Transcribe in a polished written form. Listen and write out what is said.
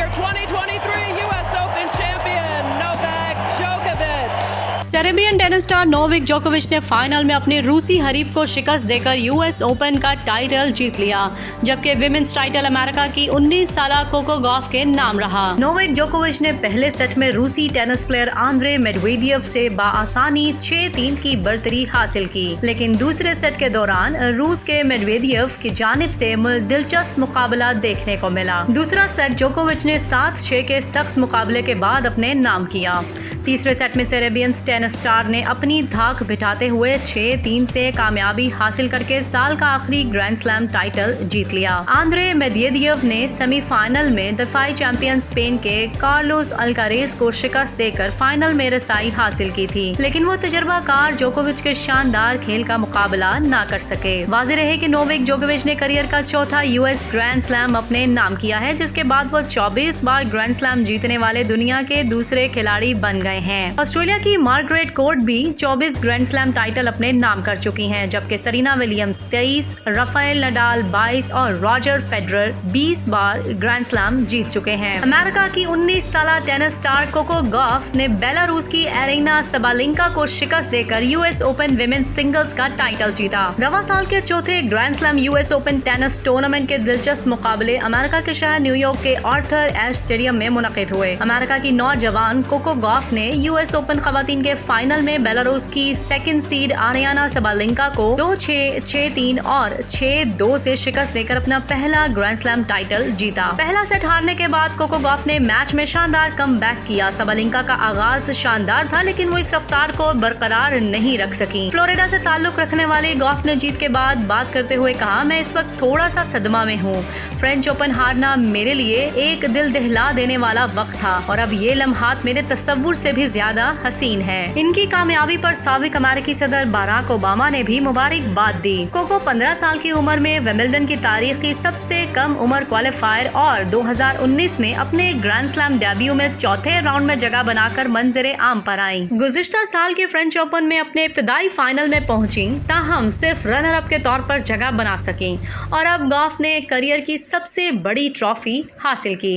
your 2023 US Open champion, Novak Djokovic. Serbian tennis star Novak जोकोविच ने final में अपने रूसी हरीफ को शिकस्त देकर यूएस ओपन का टाइटल जीत लिया, जबकि विमेंस टाइटल अमेरिका की 19 साल कोको गॉफ के नाम रहा। नोवाक जोकोविच ने पहले सेट में रूसी टेनिस प्लेयर आंद्रे मेडवेदेव से बाआसानी 6-3 की बढ़तरी हासिल की, लेकिन दूसरे सेट के दौरान रूस के मेडवेदेव की जानिब से दिलचस्प मुकाबला देखने को मिला। दूसरा सेट जोकोविच ने 7-6 के सख्त मुकाबले के बाद अपने नाम किया। तीसरे सेट में सेरेबियन टेनिस स्टार ने अपनी धाक बिठाते हुए 6-3 से कामयाबी हासिल करके साल का आखिरी ग्रैंड स्लैम टाइटल जीत लिया। आंद्रे मेडवेदेव ने सेमीफाइनल में दफाई चैंपियन स्पेन के कार्लोस अल्कारेज को शिकस्त देकर फाइनल में रसाई हासिल की थी, लेकिन वो तजर्बाकार जोकोविच के शानदार खेल का मुकाबला न कर सके। वाज़ेह रहे कि नोवाक जोकोविच ने करियर का चौथा यूएस ग्रैंड स्लैम अपने नाम किया है, जिसके बाद वो 24 बार ग्रैंड स्लैम जीतने वाले दुनिया के दूसरे खिलाड़ी बन गए हैं। ऑस्ट्रेलिया की मार्गरेट कोर्ट भी 24 ग्रैंड स्लैम टाइटल अपने नाम कर चुकी हैं, जबकि सेरेना विलियम्स 23, राफेल नडाल 22 और रॉजर फेडरर 20 बार ग्रैंड स्लैम जीत चुके हैं। अमेरिका की 19 साल टेनिस स्टार कोको गॉफ ने बेलारूस की एरिना सबालेंका को शिकस्त देकर यूएस ओपन विमेंस सिंगल्स का टाइटल जीता। रवा साल के चौथे grand slam US open tennis tournament के दिलचस्प मुकाबले अमेरिका के शहर न्यूयॉर्क के आर्थर एश स्टेडियम में मुनक़िद हुए। अमेरिका की नौजवान कोको गॉफ ने यूएस ओपन खवातीन के फाइनल में बेलारूस की सेकंड सीड आरियाना सबालेंका को 2-6, 6-3 और 6-2 से शिकस्त देकर अपना पहला ग्रैंड स्लैम टाइटल जीता। पहला सेट हारने के बाद कोको गॉफ ने मैच में शानदार कमबैक किया। सबालेंका का आगाज शानदार था, लेकिन वो इस रफ्तार को बरकरार नहीं रख सकी। फ्लोरिडा से ताल्लुक रखने वाली गॉफ ने जीत के बाद बात करते हुए कहा, मैं इस वक्त थोड़ा सा सदमा में हूँ। फ्रेंच ओपन हारना मेरे लिए एक दिल दहला देने वाला वक्त था और अब ये लम्हात मेरे तस्वुर से भी ज्यादा हसीन है। इनकी कामयाबी पर साबिक अमेरिकी सदर बराक ओबामा ने भी मुबारकबाद दी। कोको 15 साल की उम्र में विंबलडन की तारीख की सबसे कम उम्र क्वालिफायर और 2019 में अपने ग्रैंड स्लैम डेब्यू में चौथे राउंड में जगह बनाकर मंजरे आम पर आई। गुज़िश्ता साल के फ्रेंच ओपन में अपने इब्तदाई फाइनल में पहुंची, ताहम सिर्फ रनर अप के तौर पर जगह बना सकी और अब गॉफ ने करियर की सबसे बड़ी ट्रॉफी हासिल की।